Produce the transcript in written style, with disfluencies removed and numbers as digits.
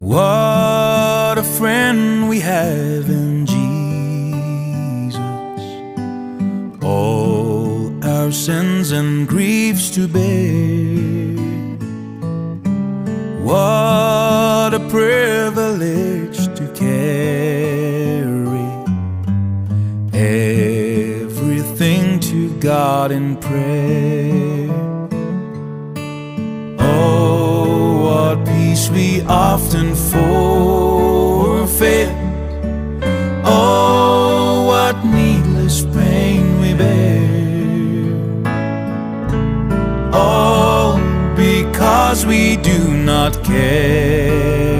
What a friend we have in Jesus, all our sins and griefs to bear. What a privilege to carry everything to God in prayer. Oh, what peace we often forfeit. Oh, what needless pain we bear. All because we do not care.